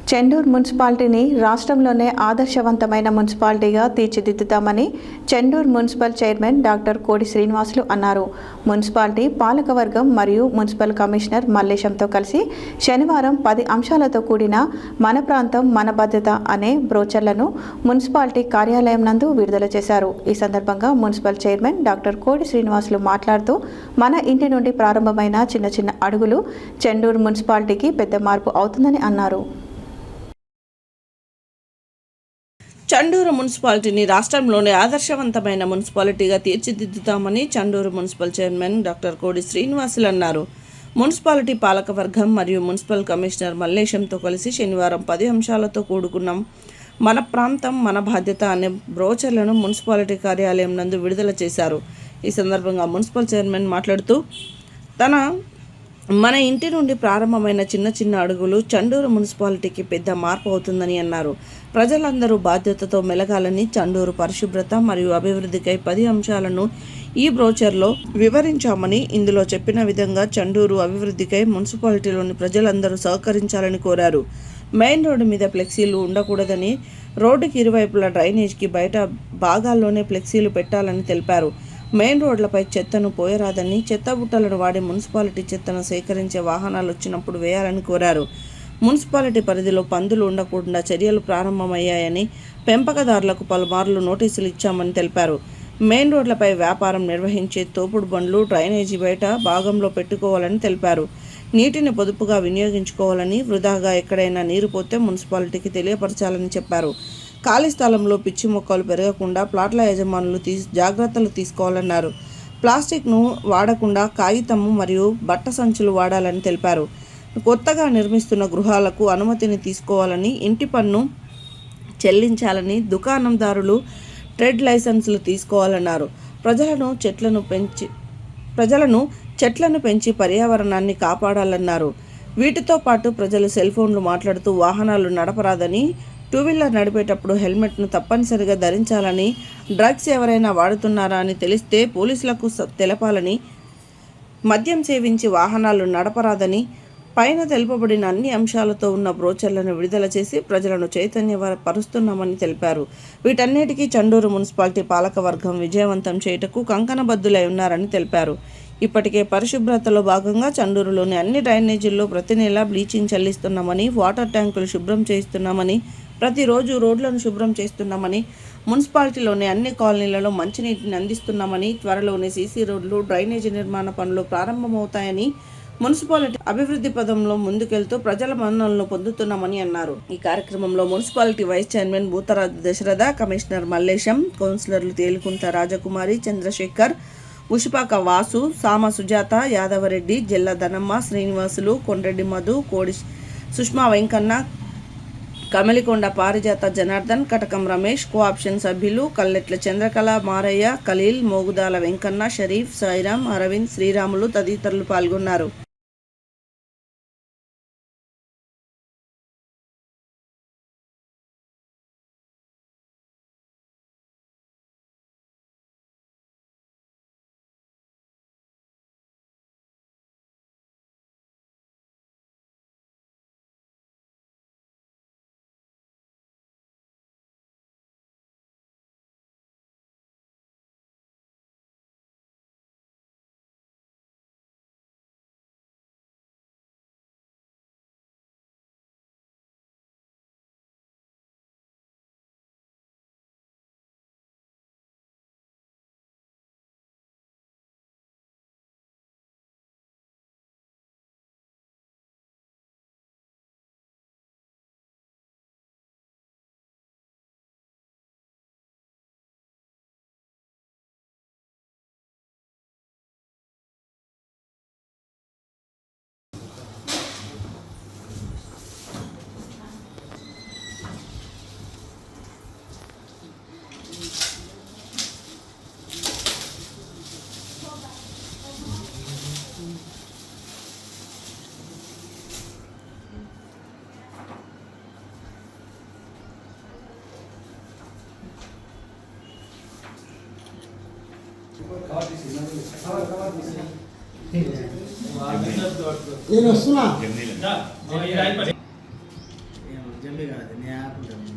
చెండూరు మున్సిపాలిటీని రాష్ట్రంలోనే ఆదర్శవంతమైన మున్సిపాలిటీగా తీర్చిదిద్దుతామని చెండూరు మున్సిపల్ చైర్మన్ డాక్టర్ కోడి శ్రీనివాసులు అన్నారు. మున్సిపాలిటీ పాలకవర్గం మరియు మున్సిపల్ కమిషనర్ మల్లేశంతో కలిసి శనివారం 10 అంశాలతో కూడిన మన ప్రాంతం మన బాధ్యత అనే బ్రోచర్లను మున్సిపాలిటీ కార్యాలయం నందు విడుదల చేశారు. ఈ సందర్భంగా మున్సిపల్ చైర్మన్ డాక్టర్ కోడి శ్రీనివాసులు మాట్లాడుతూ మన ఇంటి నుండి ప్రారంభమైన చిన్న చిన్న అడుగులు చెండూరు మున్సిపాలిటీకి పెద్ద మార్పు అవుతుందని అన్నారు. చండూరు మున్సిపాలిటీని రాష్ట్రంలోనే ఆదర్శవంతమైన మున్సిపాలిటీగా తీర్చిదిద్దుతామని చండూరు మున్సిపల్ చైర్మన్ డాక్టర్ కోడి శ్రీనివాసులు అన్నారు. మున్సిపాలిటీ పాలకవర్గం మరియు మున్సిపల్ కమిషనర్ మల్లేశంతో కలిసి శనివారం 10 అంశాలతో కూడుకున్న మన ప్రాంతం మన బాధ్యత అనే బ్రోచర్లను మున్సిపాలిటీ కార్యాలయం నందు విడుదల చేశారు. ఈ సందర్భంగా మున్సిపల్ చైర్మన్ మాట్లాడుతూ మన ఇంటి నుండి ప్రారంభమైన చిన్న చిన్న అడుగులు చండూరు మున్సిపాలిటీకి పెద్ద మార్పు అవుతుందని అన్నారు. ప్రజలందరూ బాధ్యతతో మెలగాలని, చండూరు పరిశుభ్రత మరియు అభివృద్ధికై 10 అంశాలను ఈ బ్రోచర్లో వివరించామని, ఇందులో చెప్పిన విధంగా చండూరు అభివృద్ధికై మున్సిపాలిటీలోని ప్రజలందరూ సహకరించాలని కోరారు. మెయిన్ రోడ్డు మీద ఫ్లెక్సీలు ఉండకూడదని, రోడ్డుకి ఇరువైపులా డ్రైనేజ్కి బయట భాగాల్లోనే ఫ్లెక్సీలు పెట్టాలని తెలిపారు. మెయిన్ రోడ్లపై చెత్తను పోయరాదని, చెత్త బుట్టలను వాడి మున్సిపాలిటీ చెత్తను సేకరించే వాహనాలు వచ్చినప్పుడు వేయాలని కోరారు. మున్సిపాలిటీ పరిధిలో పందులు ఉండకుండా చర్యలు ప్రారంభమయ్యాయని, పెంపకదారులకు పలుమార్లు నోటీసులు ఇచ్చామని తెలిపారు. మెయిన్ రోడ్లపై వ్యాపారం నిర్వహించే తోపుడు బండ్లు డ్రైనేజీ బయట భాగంలో పెట్టుకోవాలని తెలిపారు. నీటిని పొదుపుగా వినియోగించుకోవాలని, వృధాగా ఎక్కడైనా నీరు పోతే మున్సిపాలిటీకి తెలియపరచాలని చెప్పారు. ఖాళీ స్థలంలో పిచ్చి మొక్కలు పెరగకుండా ప్లాట్ల యజమానులు జాగ్రత్తలు తీసుకోవాలన్నారు. ప్లాస్టిక్ను వాడకుండా కాగితము మరియు బట్ట సంచులు వాడాలని తెలిపారు. కొత్తగా నిర్మిస్తున్న గృహాలకు అనుమతిని తీసుకోవాలని, ఇంటి పన్ను చెల్లించాలని, దుకాణందారులు ట్రేడ్ లైసెన్సులు తీసుకోవాలన్నారు. ప్రజలను చెట్లను పెంచి పర్యావరణాన్ని కాపాడాలన్నారు. వీటితో పాటు ప్రజలు సెల్ ఫోన్లు మాట్లాడుతూ వాహనాలు నడపరాదని, 2 వీలర్ నడిపేటప్పుడు హెల్మెట్ను తప్పనిసరిగా ధరించాలని, డ్రగ్స్ ఎవరైనా వాడుతున్నారా అని తెలిస్తే పోలీసులకు తెలపాలని, మద్యం సేవించి వాహనాలు నడపరాదని, పైన తెలుపబడిన అన్ని అంశాలతో ఉన్న బ్రోచర్లను విడుదల చేసి ప్రజలను చైతన్యపరుస్తున్నామని తెలిపారు. వీటన్నిటికీ చండూరు మున్సిపాలిటీ పాలకవర్గం విజయవంతం చేయుటకు కంకణబద్దులై ఉన్నారని తెలిపారు. ఇప్పటికే పరిశుభ్రతలో భాగంగా చండూరులోని అన్ని డ్రైనేజీల్లో ప్రతి నెల బ్లీచింగ్ చెల్లిస్తున్నామని, వాటర్ ట్యాంకులు శుభ్రం చేయిస్తున్నామని, ప్రతిరోజు రోడ్లను శుభ్రం చేస్తున్నామని, మున్సిపాలిటీలోని అన్ని కాలనీలలో మంచినీటిని అందిస్తున్నామని, త్వరలోనే సీసీ రోడ్లు, డ్రైనేజీ నిర్మాణ పనులు ప్రారంభమవుతాయని, మున్సిపాలిటీ అభివృద్ధి పదంలో ముందుకెళ్తూ ప్రజల మన్ననలను పొందుతున్నామని అన్నారు. ఈ కార్యక్రమంలో municipality vice chairman Bhutharaju Dasharatha, commissioner Mallesham, కౌన్సిలర్లు తేలుకుంట రాజకుమారి, చంద్రశేఖర్, ఉషిపాక వాసు, సామ సుజాత, యాదవరెడ్డి, జెల్ల ధనమ్మ, శ్రీనివాసులు, కొండ్రెడ్డి మధు, కోడి సుష్మా వెంకన్న, కమలికొండ పారిజాత జనార్దన్, కటకం రమేష్, కోఆప్షన్ సభ్యులు కల్లెట్ల చంద్రకళ, మారయ్య, ఖలీల్, మోగుదాల వెంకన్న, షరీఫ్, సాయిరాం, అరవింద్, శ్రీరాములు తదితరులు పాల్గొన్నారు. నేను వస్తున్నా అది నీ యాప్ ఉంటుంది